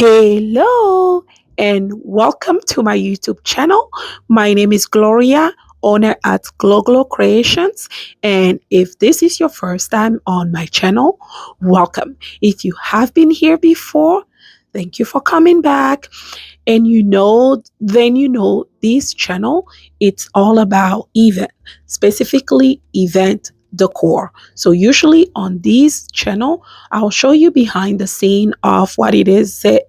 Hello and welcome to my YouTube channel. My name is Gloria, owner at Glow Creations. And if this is your first time on my channel, welcome. If you have been here before, thank you for coming back. And this channel, it's all about event, specifically event decor. So usually on this channel, I'll show you behind the scene of what is it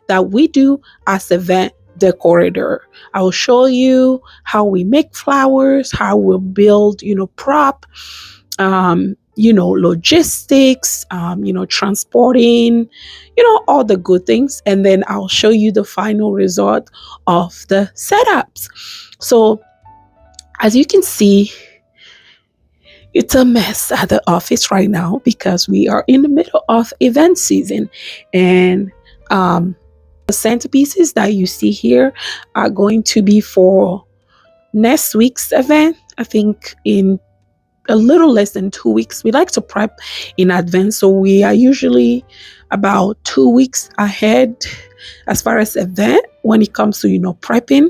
that we do as event decorator. I'll show you how we make flowers, how we build, prop, logistics, transporting, all the good things. And then I'll show you the final result of the setups. So as you can see, it's a mess at the office right now because we are in the middle of event season. And the centerpieces that you see here are going to be for next week's event. I think in a little less than 2 weeks. We like to prep in advance, so we are usually about 2 weeks ahead as far as event when it comes to prepping.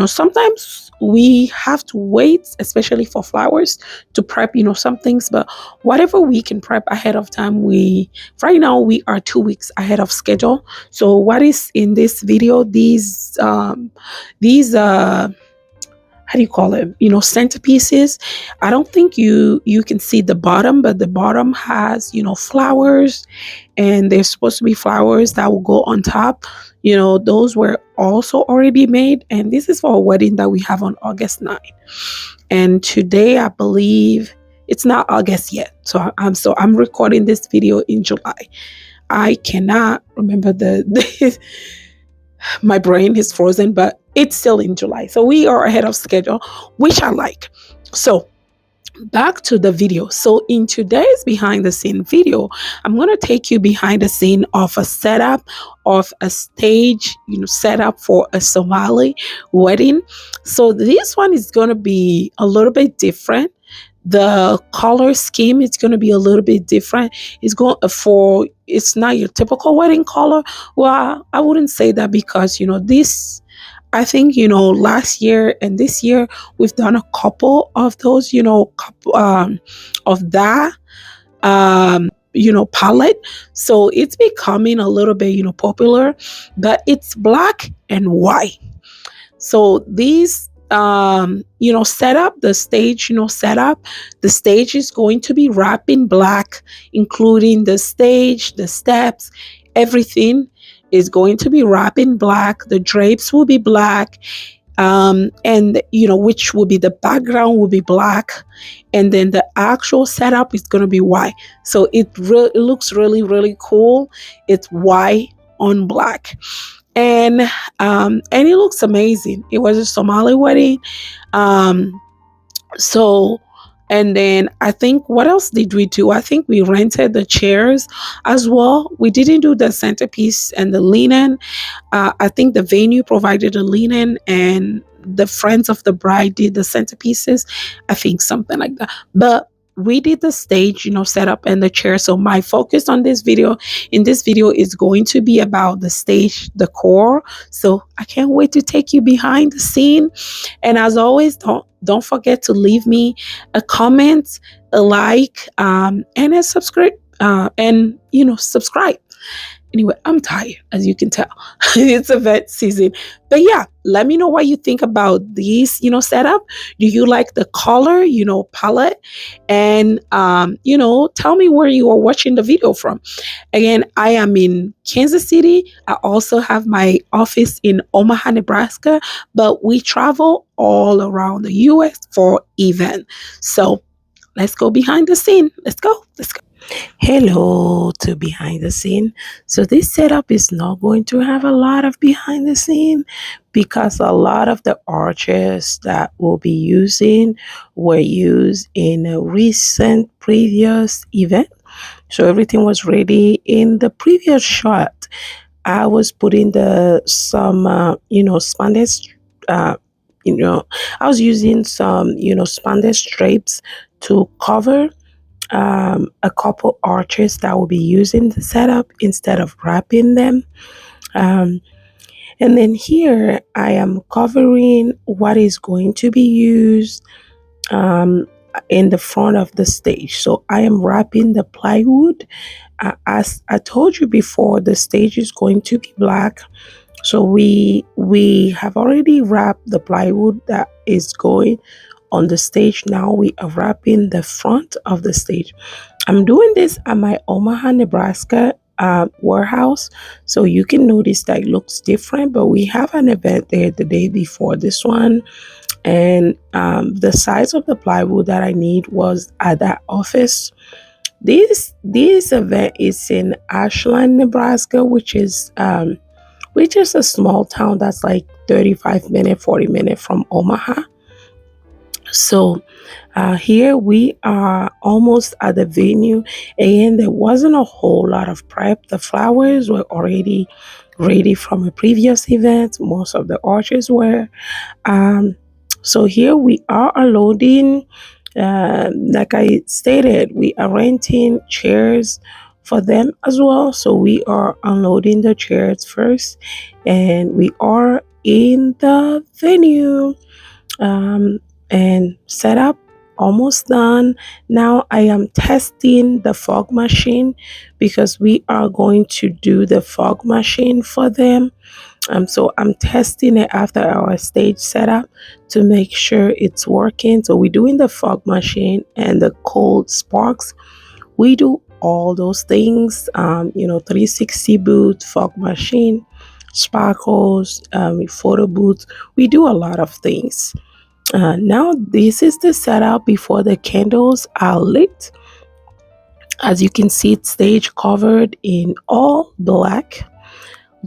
Sometimes we have to wait, especially for flowers, to prep some things, but whatever we can prep ahead of time, right now we are 2 weeks ahead of schedule. So what is in this video, these how do you call it, centerpieces. I don't think you can see the bottom, but the bottom has flowers, and there's supposed to be flowers that will go on top. Those were also already made, and this is for a wedding that we have on August 9th. And today I believe it's not August yet, so I'm recording this video in July. I cannot remember the my brain is frozen, but it's still in July. So we are ahead of schedule, which I like. So back to the video. So in today's behind the scene video, I'm going to take you behind the scene of a setup of a stage, setup for a Somali wedding. So this one is going to be a little bit different. The color scheme is going to be a little bit different. It's not your typical wedding color. Well, I wouldn't say that because I think last year and this year we've done a couple of those, of that palette. So it's becoming a little bit popular, but it's black and white. So these setup, the stage, the stage is going to be wrapped in black, including the stage, the steps, everything is going to be wrapped in black. The drapes will be black, and which will be the background will be black, and then the actual setup is going to be white. So it looks really, really cool. It's white on black. And it looks amazing. It was a Somali wedding. And then I think, what else did we do? I think we rented the chairs as well. We didn't do the centerpiece and the linen. I think the venue provided the linen, and the friends of the bride did the centerpieces. I think something like that. But we did the stage, setup and the chair. So my focus in this video is going to be about the stage decor. So I can't wait to take you behind the scene. And as always, don't forget to leave me a comment, a like, and a subscribe, subscribe. Anyway, I'm tired, as you can tell. It's event season. But yeah, let me know what you think about these, setup. Do you like the color, palette? And, tell me where you are watching the video from. Again, I am in Kansas City. I also have my office in Omaha, Nebraska, but we travel all around the U.S. for events. So let's go behind the scene. Let's go. Hello to behind the scene. So this setup is not going to have a lot of behind the scene because a lot of the arches that we'll be using were used in a recent previous event. So everything was ready in the previous shot. I was putting some spandex, I was using some spandex drapes to cover a couple arches that will be used in the setup instead of wrapping them. Um, and then here I am covering what is going to be used um, in the front of the stage. So I am wrapping the plywood. As I told you before, the stage is going to be black. So we have already wrapped the plywood that is going on the stage. Now we are wrapping the front of the stage. I'm doing this at my Omaha, Nebraska warehouse. So you can notice that it looks different, but we have an event there the day before this one. And the size of the plywood that I need was at that office. This event is in Ashland, Nebraska, which is a small town that's like 35-minute, 40-minute from Omaha. So here we are almost at the venue, and there wasn't a whole lot of prep. The flowers were already ready from a previous event. Most of the arches were. Um, so here we are unloading. Like I stated, we are renting chairs for them as well. So we are unloading the chairs first, and we are in the venue and setup almost done. Now I am testing the fog machine because we are going to do the fog machine for them. So I'm testing it after our stage setup to make sure it's working. So we're doing the fog machine and the cold sparks. We do all those things, 360 booth, fog machine, sparkles, photo booth. We do a lot of things. Now this is the setup before the candles are lit. As you can see, it's stage covered in all black.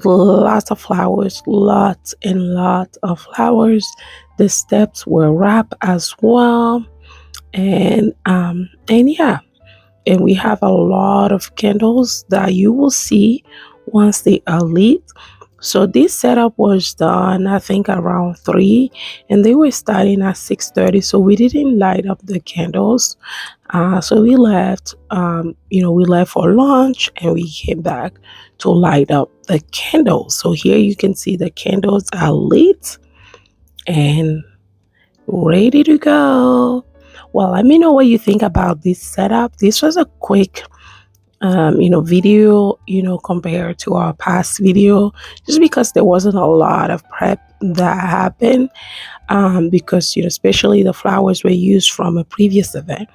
Lots of flowers, lots and lots of flowers. The steps were wrapped as well, and yeah, and we have a lot of candles that you will see once they are lit. So this setup was done, I think, around 3, and they were starting at 6:30. So we didn't light up the candles. So we left. We left for lunch, and we came back to light up the candles. So here you can see the candles are lit and ready to go. Well, let me know what you think about this setup. This was a quick video, compared to our past video, just because there wasn't a lot of prep that happened, because, especially the flowers were used from a previous event.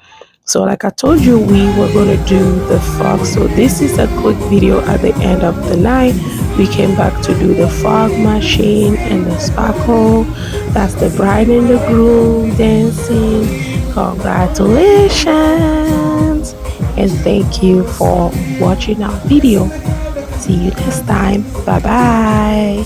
So like I told you, we were going to do the fog. So this is a quick video at the end of the night. We came back to do the fog machine and the sparkle. That's the bride and the groom dancing. Congratulations. And thank you for watching our video. See you next time. Bye bye.